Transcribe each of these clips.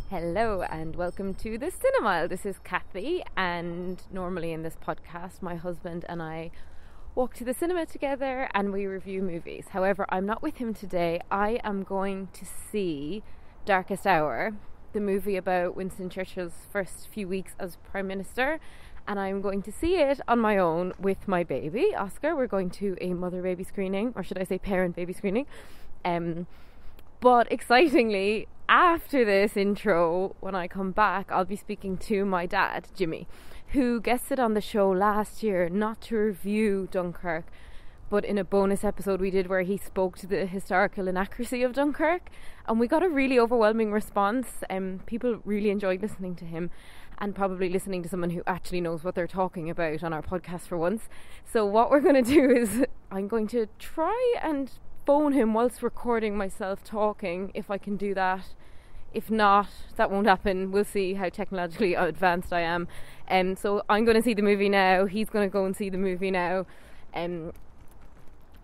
Hello and welcome to the Cinemile. This is Cathy, and normally in this podcast my husband and I walk to the cinema together and we review movies. However, I'm not with him today. I am going to see Darkest Hour, the movie about Winston Churchill's first few weeks as Prime Minister, and I'm going to see it on my own with my baby, Oscar. We're going to a mother-baby screening, or should I say parent-baby screening. But excitingly, after this intro, when I come back, I'll be speaking to my dad, Jimmy, who guested on the show last year, not to review Dunkirk, but in a bonus episode we did where he spoke to the historical inaccuracy of Dunkirk, and we got a really overwhelming response. People really enjoyed listening to him, and probably listening to someone who actually knows what they're talking about on our podcast for once. So what we're going to do is I'm going to try and phone him whilst recording myself talking, if I can do that. If not, that won't happen. We'll see how technologically advanced I am. So I'm going to see the movie now. He's going to go and see the movie now. So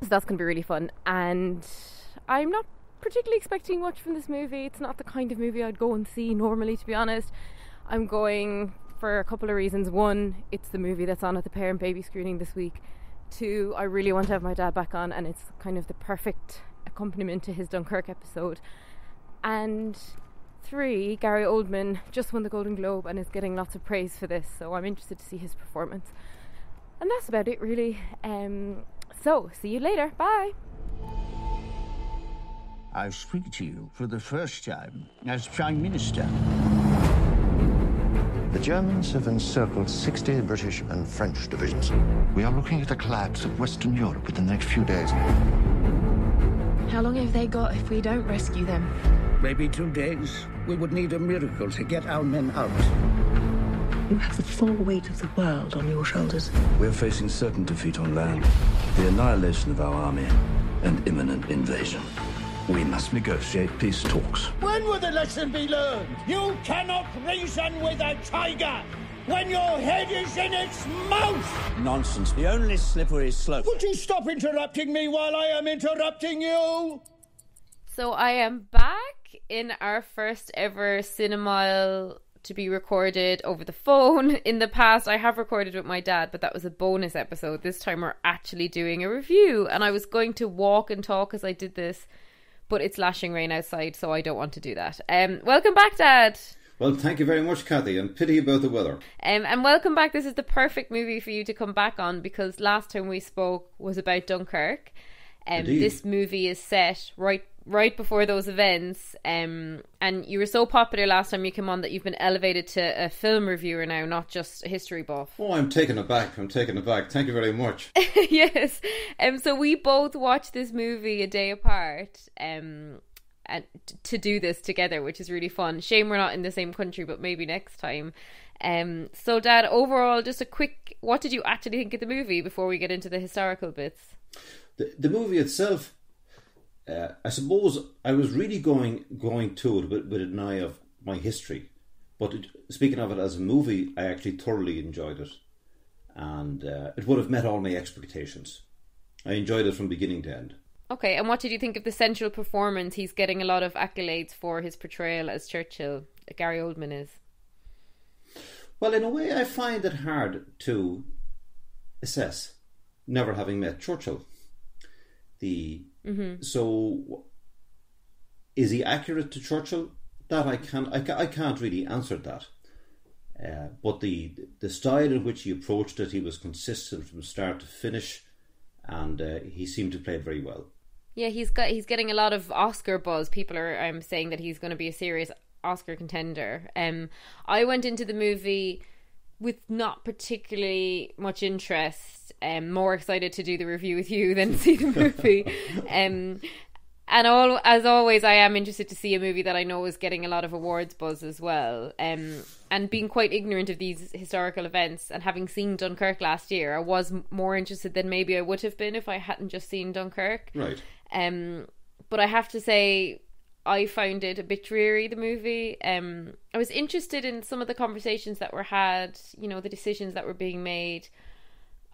that's going to be really fun. And I'm not particularly expecting much from this movie. It's not the kind of movie I'd go and see normally, to be honest. I'm going for a couple of reasons. One, it's the movie that's on at the parent baby screening this week. Two, I really want to have my dad back on, and it's kind of the perfect accompaniment to his Dunkirk episode. And three, Gary Oldman just won the Golden Globe and is getting lots of praise for this, so I'm interested to see his performance. And that's about it, really. So, see you later. Bye. I speak to you for the first time as Prime Minister. The Germans have encircled 60 British and French divisions. We are looking at a collapse of Western Europe within the next few days. How long have they got if we don't rescue them? Maybe 2 days. We would need a miracle to get our men out. You have the full weight of the world on your shoulders. We're facing certain defeat on land, the annihilation of our army, and imminent invasion. We must negotiate peace talks. When will the lesson be learned? You cannot reason with a tiger when your head is in its mouth! Nonsense. The only slippery slope. Would you stop interrupting me while I am interrupting you? So I am back in our first ever Cinemile to be recorded over the phone. In the past, I have recorded with my dad, but that was a bonus episode. This time we're actually doing a review, and I was going to walk and talk as I did this, but it's lashing rain outside, so I don't want to do that. Welcome back, Dad. Well, thank you very much, Cathy, and pity about the weather. And welcome back. This is the perfect movie for you to come back on, because last time we spoke was about Dunkirk. This movie is set right before those events, and you were so popular last time you came on that you've been elevated to a film reviewer now, not just a history buff. Oh, I'm taken aback. Thank you very much. Yes. So we both watched this movie a day apart, and to do this together, which is really fun. Shame we're not in the same country, but maybe next time. So Dad, overall, just a quick, what did you actually think of the movie before we get into the historical bits? The movie itself, I suppose I was really going to it with an eye of my history. But speaking of it as a movie, I actually thoroughly enjoyed it. And it would have met all my expectations. I enjoyed it from beginning to end. Okay, and what did you think of the central performance? He's getting a lot of accolades for his portrayal as Churchill. Gary Oldman is. Well, in a way, I find it hard to assess, never having met Churchill. So, is he accurate to Churchill? That I can't really answer that. But the style in which he approached it, he was consistent from start to finish, and he seemed to play it very well. Yeah, he's getting a lot of Oscar buzz. People are saying that he's going to be a serious Oscar contender. I went into the movie with not particularly much interest. More excited to do the review with you than see the movie. As always, I am interested to see a movie that I know is getting a lot of awards buzz as well. And being quite ignorant of these historical events, and having seen Dunkirk last year, I was more interested than maybe I would have been if I hadn't just seen Dunkirk. Right. But I have to say, I found it a bit dreary, the movie. I was interested in some of the conversations that were had, the decisions that were being made.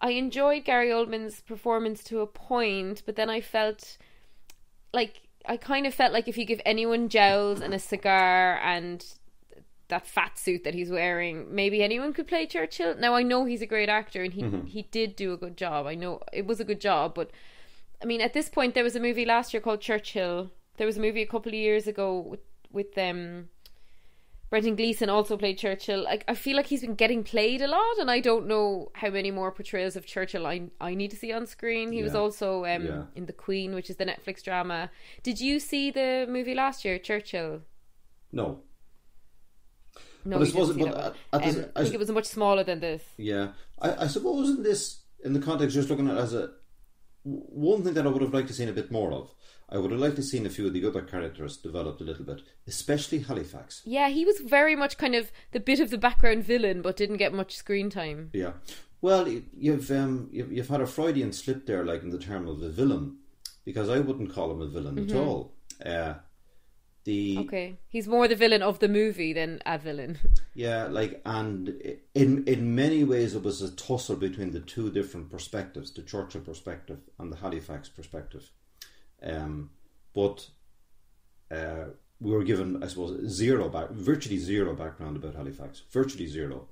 I enjoyed Gary Oldman's performance to a point, but then I felt like if you give anyone jowls and a cigar and that fat suit that he's wearing. Maybe anyone could play Churchill. Now, I know he's a great actor, and he did do a good job. I know it was a good job, but I mean, at this point, there was a movie last year called Churchill. There was a movie a couple of years ago with Brendan Gleeson also played Churchill. I feel like he's been getting played a lot, and I don't know how many more portrayals of Churchill I need to see on screen. He was also in The Queen, which is the Netflix drama. Did you see the movie last year, Churchill? No. No, I think it was much smaller than this. Yeah. I suppose in the context, just looking at it as one thing that I would have liked to seen a bit more of, I would have liked to seen a few of the other characters developed a little bit, especially Halifax. Yeah, he was very much kind of the bit of the background villain, but didn't get much screen time. Yeah, well, you've had a Freudian slip there, like in the term of a villain, because I wouldn't call him a villain at all. Okay, he's more the villain of the movie than a villain. Yeah, and in many ways it was a tussle between the two different perspectives, the Churchill perspective and the Halifax perspective. But we were given, I suppose, virtually zero background about Halifax. Virtually zero.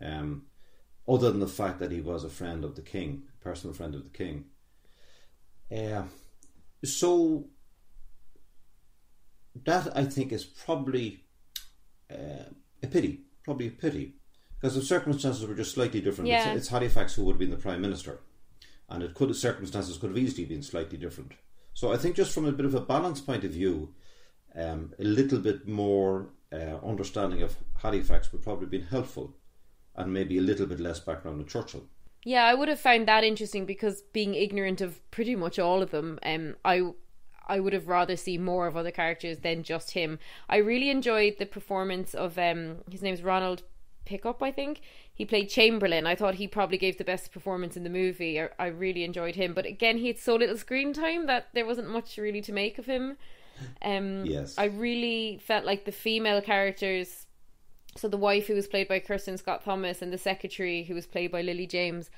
Other than the fact that he was a friend of the king, a personal friend of the king. So that, I think, is probably a pity. Probably a pity. Because the circumstances were just slightly different. Yeah. It's Halifax who would have been the Prime Minister. And circumstances could have easily been slightly different. So I think just from a bit of a balance point of view, a little bit more understanding of Halifax would probably have been helpful, and maybe a little bit less background of Churchill. Yeah, I would have found that interesting, because being ignorant of pretty much all of them, I would have rather see more of other characters than just him. I really enjoyed the performance of his name's Ronald Pickup, I think. He played Chamberlain. I thought he probably gave the best performance in the movie. I really enjoyed him, but again, he had so little screen time that there wasn't much really to make of him. Yes, I really felt like the female characters, so the wife, who was played by Kirsten Scott Thomas, and the secretary, who was played by Lily James,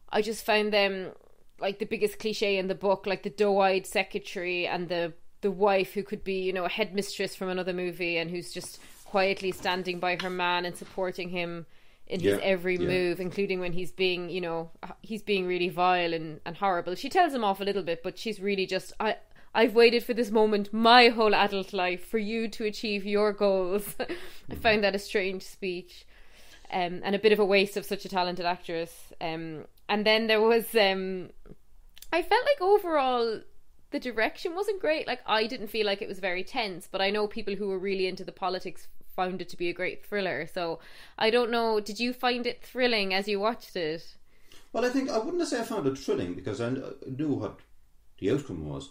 I just found them like the biggest cliche in the book, like the doe-eyed secretary and the wife who could be, you know, a headmistress from another movie, and who's just quietly standing by her man and supporting him in his every move, including when he's being really vile and horrible. She tells him off a little bit, but she's really just, I've waited for this moment my whole adult life for you to achieve your goals. I found that a strange speech, and a bit of a waste of such a talented actress. And then there was, I felt like overall the direction wasn't great. Like, I didn't feel like it was very tense, but I know people who were really into the politics found it to be a great thriller. So I don't know, did you find it thrilling as you watched it? Well, I wouldn't say I found it thrilling, because I knew what the outcome was,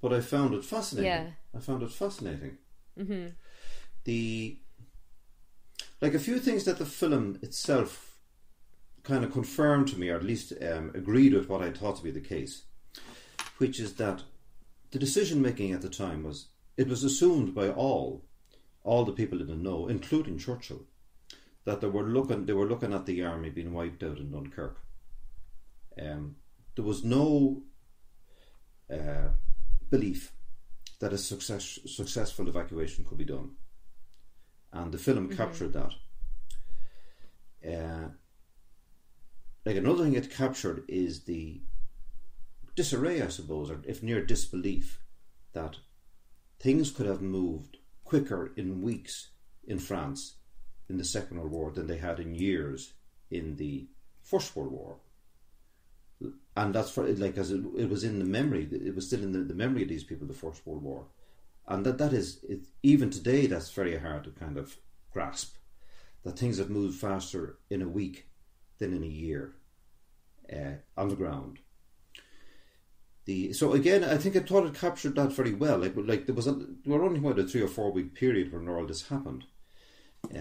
but I found it fascinating. Yeah. I found it fascinating. Mm-hmm. A few things that the film itself kind of confirmed to me, or at least agreed with what I thought to be the case, which is that the decision making at the time was assumed by all the people in the know, including Churchill, that they were looking at the army being wiped out in Dunkirk. There was no belief that a successful evacuation could be done, and the film captured that. Another thing it captured is the disarray, I suppose, or if near disbelief, that things could have moved quicker in weeks in France in the Second World War than they had in years in the First World War. And that's for, as it was in the memory, it was still in the memory of these people, the First World War. And that is, even today, that's very hard to kind of grasp, that things have moved faster in a week than in a year on the ground. So again, I think I thought it captured that very well. There were only a 3 or 4 week period when all this happened.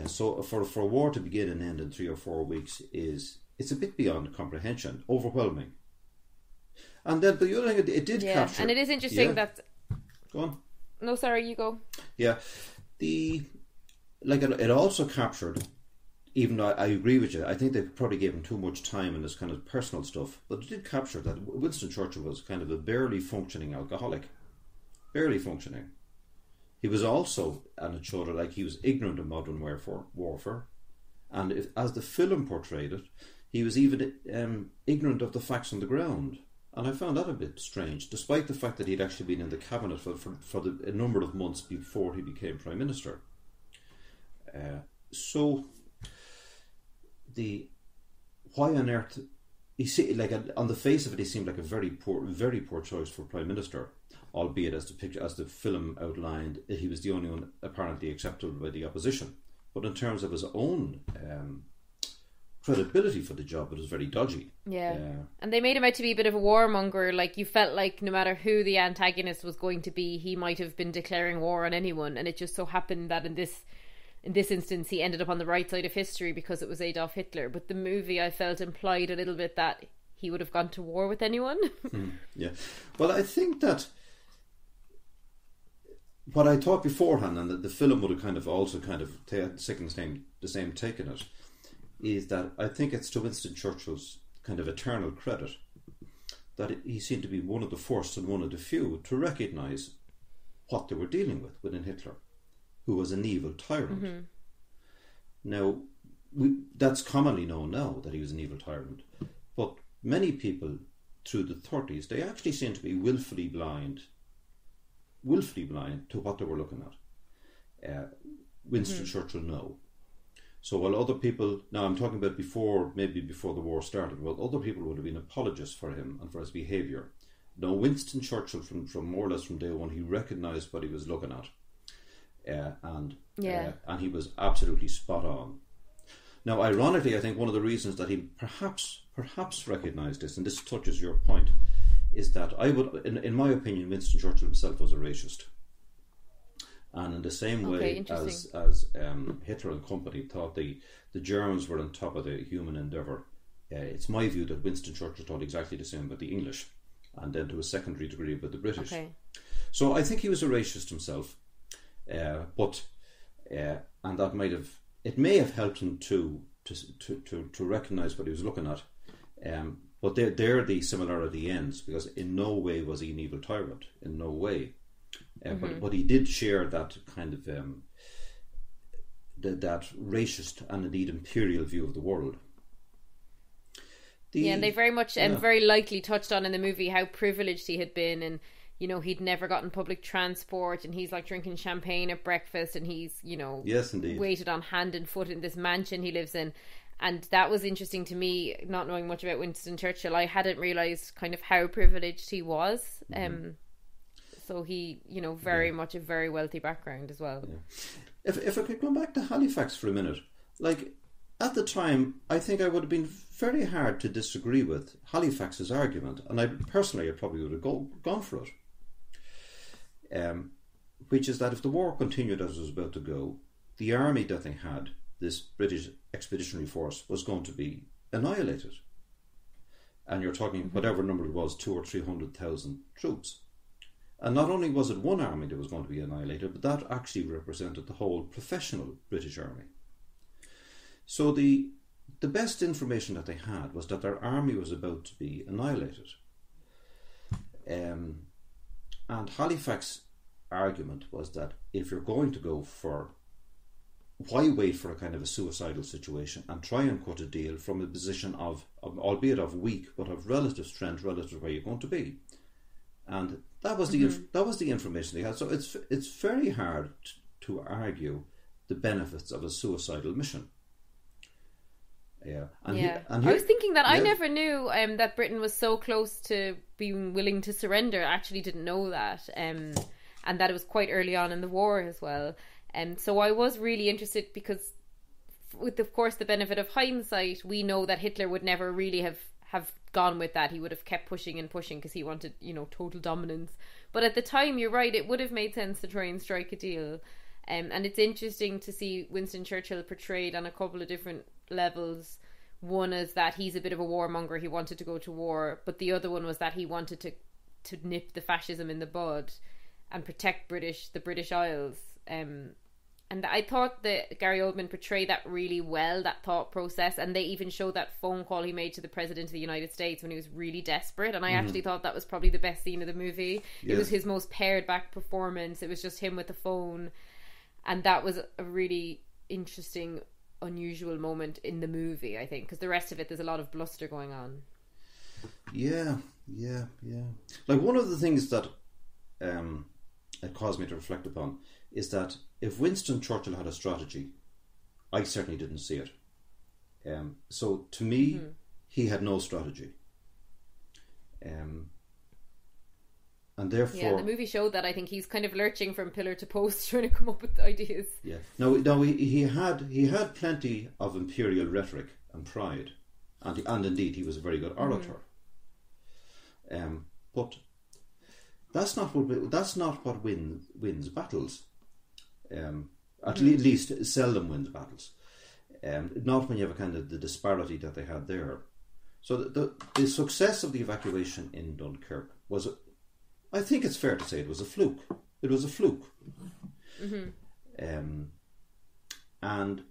So for a war to begin and end in 3 or 4 weeks it's a bit beyond comprehension, overwhelming. And then the other thing it did capture, and it is interesting that. Go on. No, sorry, you go. Yeah, it also captured. Even though I agree with you, I think they probably gave him too much time in this kind of personal stuff. But it did capture that Winston Churchill was kind of a barely functioning alcoholic. Barely functioning. He was also, and it showed it, like he was ignorant of modern warfare. And as the film portrayed it, he was even ignorant of the facts on the ground. And I found that a bit strange, despite the fact that he'd actually been in the cabinet for a number of months before he became Prime Minister. Why on earth... on the face of it, he seemed like a very poor choice for Prime Minister, albeit as the film outlined, he was the only one apparently acceptable by the opposition. But in terms of his own credibility for the job, it was very dodgy. Yeah. And they made him out to be a bit of a warmonger. Like, you felt like no matter who the antagonist was going to be, he might have been declaring war on anyone. And it just so happened that in this instance, he ended up on the right side of history because it was Adolf Hitler. But the movie, I felt, implied a little bit that he would have gone to war with anyone. Yeah. Well, I think that what I thought beforehand, and that the film would have also taken the same take in it, is that I think it's to Winston Churchill's kind of eternal credit that he seemed to be one of the first and one of the few to recognise what they were dealing with within Hitler, who was an evil tyrant. Mm-hmm. Now, that's commonly known now that he was an evil tyrant, but many people through the 30s, they actually seem to be willfully blind to what they were looking at. Winston Churchill, no. So while other people, now I'm talking about before the war started, well, other people would have been apologists for him and for his behaviour. No, Winston Churchill, from more or less from day one, he recognised what he was looking at. And he was absolutely spot on. Now, ironically, I think one of the reasons that he perhaps recognised this, and this touches your point, is that in my opinion, Winston Churchill himself was a racist. And in the same way as Hitler and company thought the Germans were on top of the human endeavour, it's my view that Winston Churchill thought exactly the same about the English, and then to a secondary degree about the British. Okay. So I think he was a racist himself, and that may have helped him to recognise what he was looking at. But there the similarity ends, because in no way was he an evil tyrant, in no way. But he did share that kind of that racist and indeed imperial view of the world. And they very much very likely touched on in the movie how privileged he had been, and he'd never gotten public transport, and he's like drinking champagne at breakfast, and he's yes, indeed, waited on hand and foot in this mansion he lives in. And that was interesting to me, not knowing much about Winston Churchill. I hadn't realised kind of how privileged he was. So he, very much a very wealthy background as well. Yeah. If I could go back to Halifax for a minute, like at the time, I think I would have been very hard to disagree with Halifax's argument, and I probably would have gone for it. Which is that if the war continued as it was about to go, the army that they had, this British Expeditionary Force, was going to be annihilated. And you're talking whatever number it was, 200,000 or 300,000 troops. And not only was it one army that was going to be annihilated, but that actually represented the whole professional British army. So the best information that they had was that their army was about to be annihilated. And Halifax's argument was that if you're going to go for, why wait for a kind of a suicidal situation and try and cut a deal from a position of albeit of weak, but of relative strength relative to where you're going to be. And that was the information they had. So it's very hard to argue the benefits of a suicidal mission. I was thinking that I never knew that Britain was so close to being willing to surrender. I actually didn't know that, and that it was quite early on in the war as well. So I was really interested, because with, of course, the benefit of hindsight, we know that Hitler would never really have gone with that. He would have kept pushing and pushing because he wanted, total dominance. But at the time, you're right, it would have made sense to try and strike a deal. And it's interesting to see Winston Churchill portrayed on a couple of different levels. One is that he's a bit of a warmonger, he wanted to go to war, but the other one was that he wanted to nip the fascism in the bud and protect the British Isles. And I thought that Gary Oldman portrayed that really well, that thought process, and they even showed that phone call he made to the President of the United States when he was really desperate, and I actually thought that was probably the best scene of the movie. Yes. It was his most pared back performance. It was just him with the phone, and that was a really interesting, unusual moment in the movie, I think, because the rest of it, there's a lot of bluster going on. Yeah. Like, one of the things that it caused me to reflect upon is that if Winston Churchill had a strategy, I certainly didn't see it. So to me, he had no strategy. And therefore... Yeah, the movie showed that. I think he's kind of lurching from pillar to post trying to come up with ideas. Yeah. No, he had plenty of imperial rhetoric and pride. And indeed, he was a very good orator. But that's not what wins battles. At least seldom wins battles. Not when you have a kind of the disparity that they had there. So the success of the evacuation in Dunkirk was, I think it's fair to say, it was a fluke. It was a fluke. And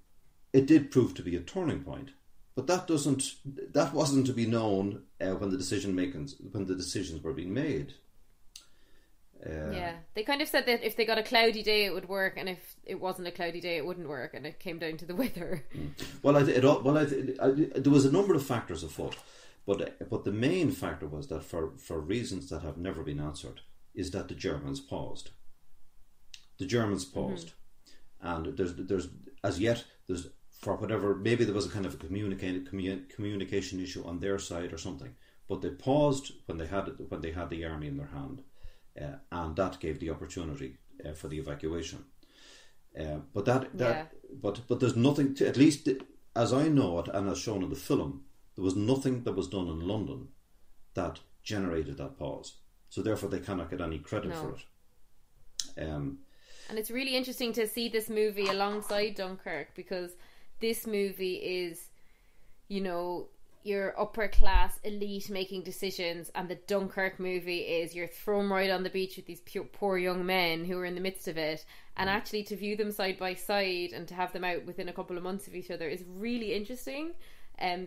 it did prove to be a turning point. But that wasn't to be known when the decisions were being made. They kind of said that if they got a cloudy day it would work, and if it wasn't a cloudy day it wouldn't work, and it came down to the weather. There was a number of factors afoot, but the main factor was that for reasons that have never been answered, is that the Germans paused. And there's as yet for whatever, maybe there was a kind of a communication issue on their side or something, but they paused when they had the army in their hand. And that gave the opportunity for the evacuation. But there's nothing to, at least as I know it and as shown in the film, there was nothing that was done in London that generated that pause. So therefore they cannot get any credit for it. And it's really interesting to see this movie alongside Dunkirk, because this movie is, your upper class elite making decisions, and the Dunkirk movie is you're thrown right on the beach with these poor young men who are in the midst of it, and actually to view them side by side and to have them out within a couple of months of each other is really interesting,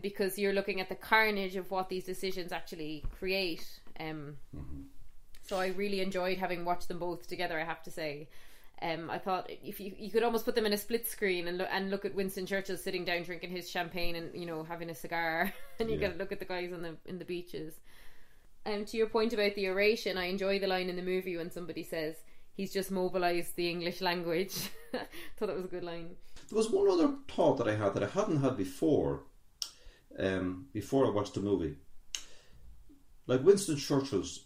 because you're looking at the carnage of what these decisions actually create. So I really enjoyed having watched them both together, I have to say. I thought if you could almost put them in a split screen and look at Winston Churchill sitting down drinking his champagne and having a cigar, and you get to look at the guys in the beaches. To your point about the oration, I enjoy the line in the movie when somebody says he's just mobilised the English language. Thought that was a good line. There was one other thought that I hadn't had before I watched the movie. Like Winston Churchill's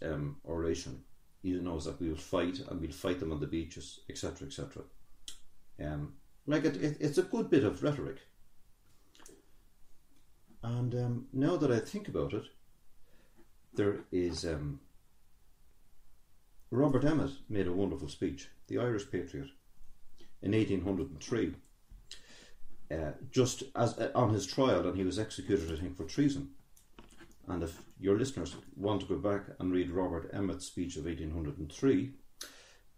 oration, he knows that we will fight, and we'll fight them on the beaches, etc., etc. It's a good bit of rhetoric. And now that I think about it, there is Robert Emmet made a wonderful speech, the Irish patriot, in 1803, just as on his trial, and he was executed, I think, for treason. And if your listeners want to go back and read Robert Emmet's speech of 1803,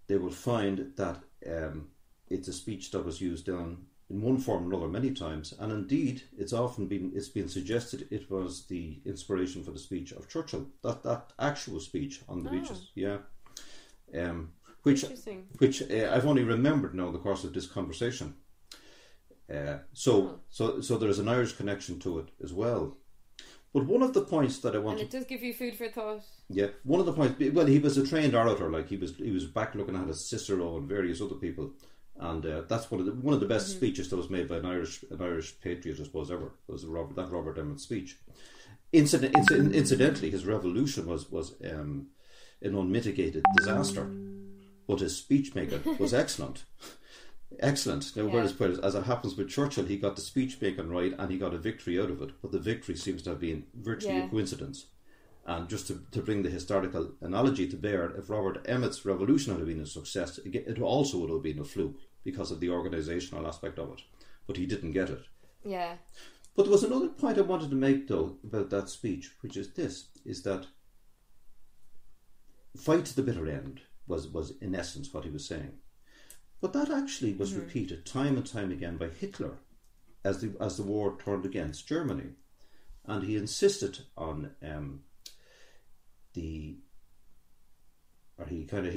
they will find that it's a speech that was used in one form or another many times, and indeed it's been suggested it was the inspiration for the speech of Churchill, that actual speech on the beaches. Which I've only remembered now in the course of this conversation. So there's an Irish connection to it as well. But one of the points that I want, and it does give you food for thought. Yeah, one of the points. Well, he was a trained orator. Like he was back looking at his Cicero and various other people, and that's one of the best speeches that was made by an Irish patriot, I suppose, ever. Was Robert Emmet speech. Incidentally, his revolution was an unmitigated disaster, but his speech making was excellent. Excellent. Now, whereas as it happens with Churchill, he got the speech making right and he got a victory out of it, but the victory seems to have been virtually a coincidence. And just to bring the historical analogy to bear, if Robert Emmet's revolution had been a success, it also would have been a fluke because of the organisational aspect of it. But he didn't get it. Yeah. But there was another point I wanted to make, though, about that speech, which is this, is that fight to the bitter end was in essence what he was saying. But that actually was repeated time and time again by Hitler as the war turned against Germany, and he insisted on he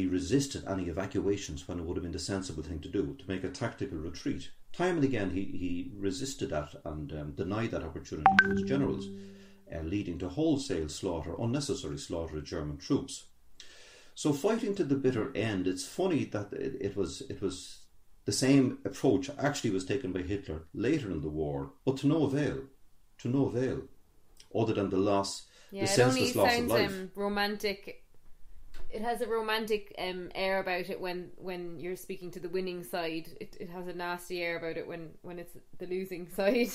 resisted any evacuations when it would have been the sensible thing to do, to make a tactical retreat. Time and again he resisted that and denied that opportunity to his generals, leading to wholesale slaughter, unnecessary slaughter of German troops. So fighting to the bitter end, it's funny that it was the same approach actually was taken by Hitler later in the war, but to no avail, other than the loss, the senseless loss of life. Romantic. It has a romantic air about it when you're speaking to the winning side. It has a nasty air about it when it's the losing side.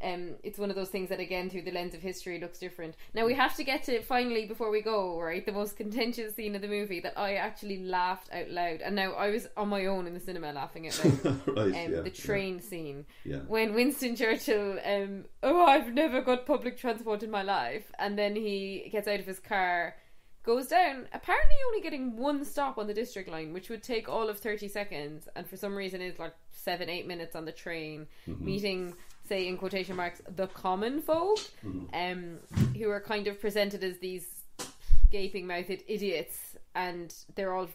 It's one of those things that, again, through the lens of history, looks different. Now we have to get to, finally, before we go, right, the most contentious scene of the movie that I actually laughed out loud. And now I was on my own in the cinema laughing out loud. The train scene. Yeah. When Winston Churchill, I've never got public transport in my life. And then he gets out of his car, goes down, apparently only getting one stop on the district line, which would take all of 30 seconds. And for some reason it's like 7-8 minutes on the train, meeting, say, in quotation marks, the common folk, who are kind of presented as these gaping-mouthed idiots, and they're all,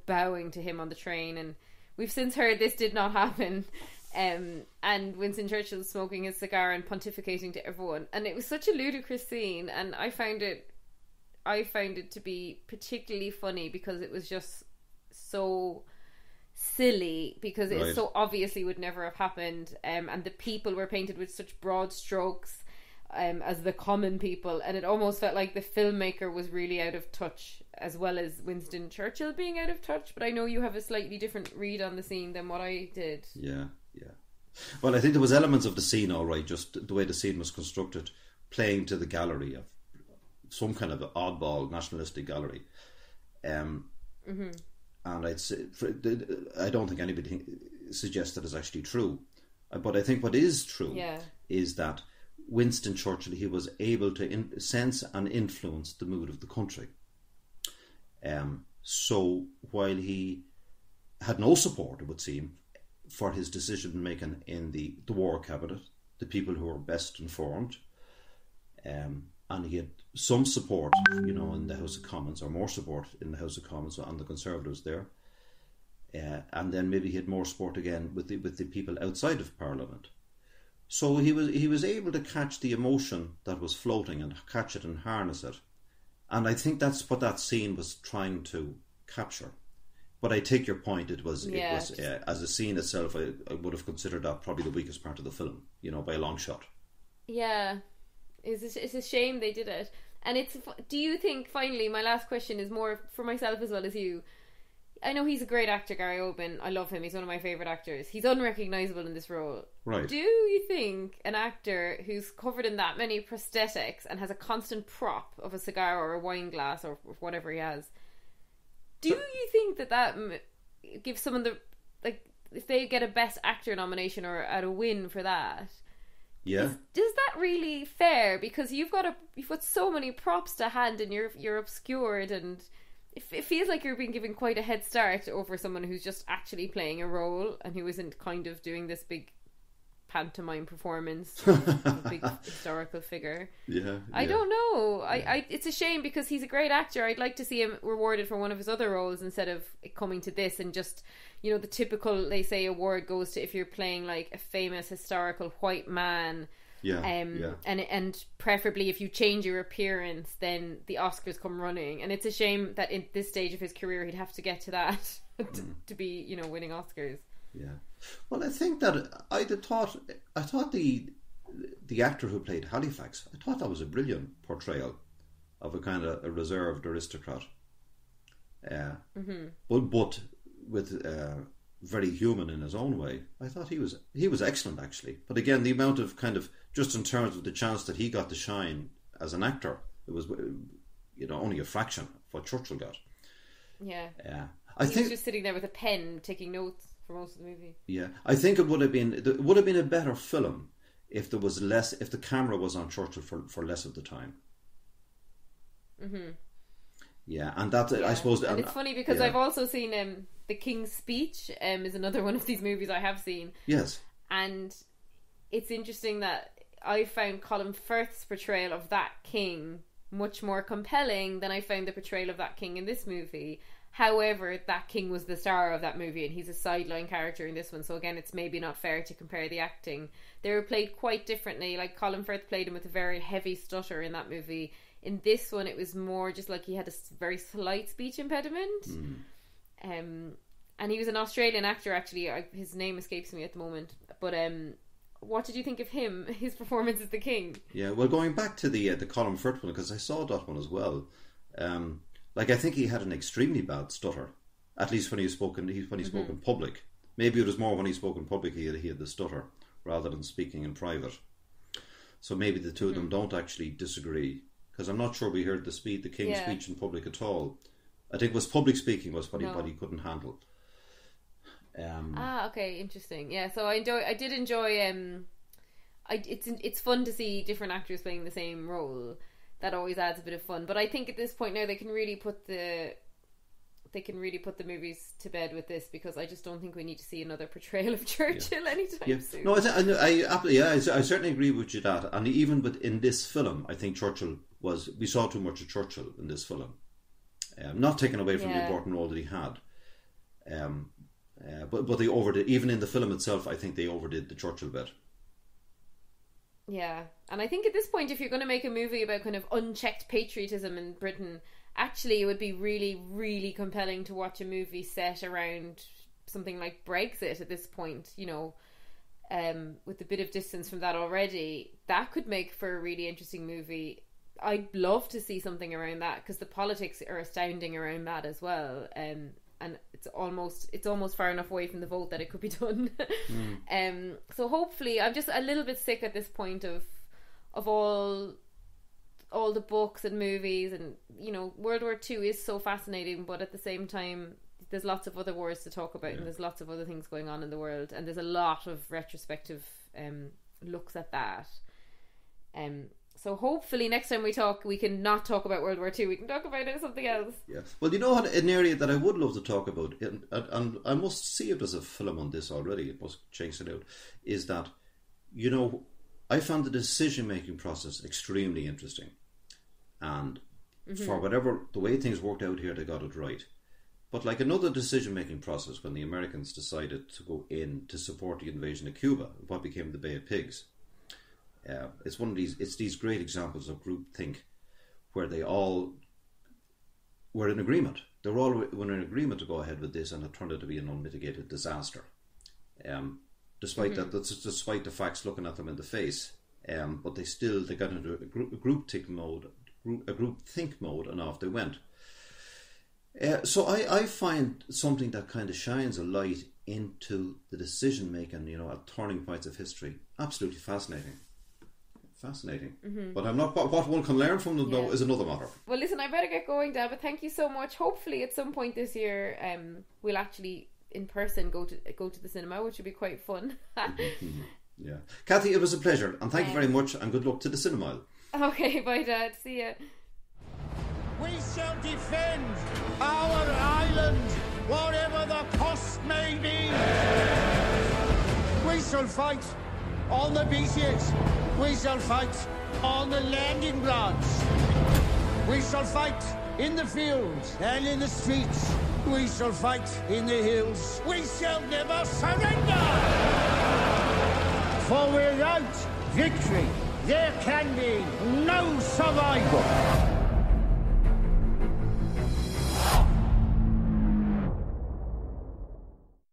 bowing to him on the train. And we've since heard this did not happen. And Winston Churchill smoking his cigar and pontificating to everyone, and it was such a ludicrous scene, and I found it to be particularly funny because it was just so silly, because it so obviously would never have happened, and the people were painted with such broad strokes as the common people, and it almost felt like the filmmaker was really out of touch, as well as Winston Churchill being out of touch. But I know you have a slightly different read on the scene than what I did. Yeah. Well, I think there was elements of the scene, all right, just the way the scene was constructed, playing to the gallery of some kind of oddball nationalistic gallery. And I'd say, I don't think anybody suggests that is actually true. But I think what is true is that Winston Churchill, he was able to sense and influence the mood of the country. So while he had no support, it would seem, for his decision making in the war cabinet, the people who were best informed, and he had some support, in the House of Commons, or more support in the House of Commons on the Conservatives there, and then maybe he had more support again with the people outside of Parliament. So he was able to catch the emotion that was floating and catch it and harness it, and I think that's what that scene was trying to capture. But I take your point. It was as a scene itself, I would have considered that probably the weakest part of the film, by a long shot. Yeah. It's a shame they did it. And do you think, finally, my last question is more for myself as well as you. I know he's a great actor, Gary Oldman. I love him. He's one of my favourite actors. He's unrecognisable in this role. Right. Do you think an actor who's covered in that many prosthetics and has a constant prop of a cigar or a wine glass or whatever he has, do you think that gives someone if they get a Best Actor nomination or a win for that? Yeah. Is that really fair? Because you've got so many props to hand, and you're obscured, and it feels like you're being given quite a head start over someone who's just actually playing a role and who isn't kind of doing this big pantomime performance of a big historical figure. I don't know. It's a shame, because he's a great actor. I'd like to see him rewarded for one of his other roles instead of coming to this and just, the typical, they say, award goes to if you're playing like a famous historical white man. And preferably if you change your appearance, then the Oscars come running. And it's a shame that in this stage of his career he'd have to get to that to be, winning Oscars. Yeah. Well, I think that I thought the actor who played Halifax, I thought that was a brilliant portrayal of a kind of a reserved aristocrat. But with very human in his own way. I thought he was excellent, actually. But again, the amount of kind of, just in terms of the chance that he got to shine as an actor, it was only a fraction of what Churchill got. Yeah. I think he was just sitting there with a pen taking notes for most of the movie. Yeah, I think it would have been a better film if the camera was on Churchill for less of the time. Mm-hmm. Yeah, and that I suppose. And it's funny because I've also seen The King's Speech is another one of these movies I have seen. Yes. And it's interesting that I found Colin Firth's portrayal of that king much more compelling than I found the portrayal of that king in this movie. However, that king was the star of that movie and he's a sideline character in this one, so again, it's maybe not fair to compare the acting. They were played quite differently. Like, Colin Firth played him with a very heavy stutter in that movie. In this one, it was more just like he had a very slight speech impediment. And he was an Australian actor, actually. His name escapes me at the moment. But what did you think of him, his performance as the king? Yeah, well, going back to the Colin Firth one, because I saw that one as well. Like, I think he had an extremely bad stutter, at least when he spoke in public. Maybe it was more when he spoke in public he had the stutter rather than speaking in private. So maybe the two of them don't actually disagree, because I'm not sure we heard the King's speech in public at all. I think it was public speaking was what he couldn't handle. Okay, interesting. Yeah, so I did enjoy. It's fun to see different actors playing the same role. That always adds a bit of fun. But I think at this point now they can really put the movies to bed with this, because I just don't think we need to see another portrayal of Churchill anytime soon. No, I certainly agree with you that. And even in this film, I think we saw too much of Churchill in this film. Not taken away from the important role that he had. But they overdid, even in the film itself, I think they overdid the Churchill bit. Yeah, and I think at this point, if you're going to make a movie about kind of unchecked patriotism in Britain, actually it would be really, really compelling to watch a movie set around something like Brexit at this point, you know, with a bit of distance from that already. That could make for a really interesting movie. I'd love to see something around that, because the politics are astounding around that as well. And it's almost far enough away from the vote that it could be done. So hopefully, I'm just a little bit sick at this point of all the books and movies, and you know, World War II is so fascinating, but at the same time, there's lots of other wars to talk about, and there's lots of other things going on in the world, and there's a lot of retrospective looks at that. So hopefully next time we talk, we can not talk about World War II. We can talk about something else. Yeah. Well, you know what, an area that I would love to talk about, and I must see if there's a film on this already, it must change it out, is that, you know, I found the decision-making process extremely interesting. And for the way things worked out here, they got it right. But like another decision-making process, when the Americans decided to go in to support the invasion of Cuba, what became the Bay of Pigs, it's one of these great examples of groupthink, where they all were in agreement. They were all in agreement to go ahead with this, and it turned out to be an unmitigated disaster. Despite despite the facts looking at them in the face, but they got into a groupthink mode, and off they went. So I find something that kind of shines a light into the decision making, you know, at turning points of history, absolutely fascinating. But I'm not. What one can learn from them, though, is another matter. Well, listen, I better get going, Dad. But thank you so much. Hopefully, at some point this year, we'll actually in person go to the cinema, which would be quite fun. Yeah, Cathy, it was a pleasure, and thank you very much, and good luck to the Cinemile. Okay, bye, Dad. See ya. We shall defend our island, whatever the cost may be. We shall fight on the beaches. We shall fight on the landing grounds. We shall fight in the fields and in the streets. We shall fight in the hills. We shall never surrender. For without victory, there can be no survival.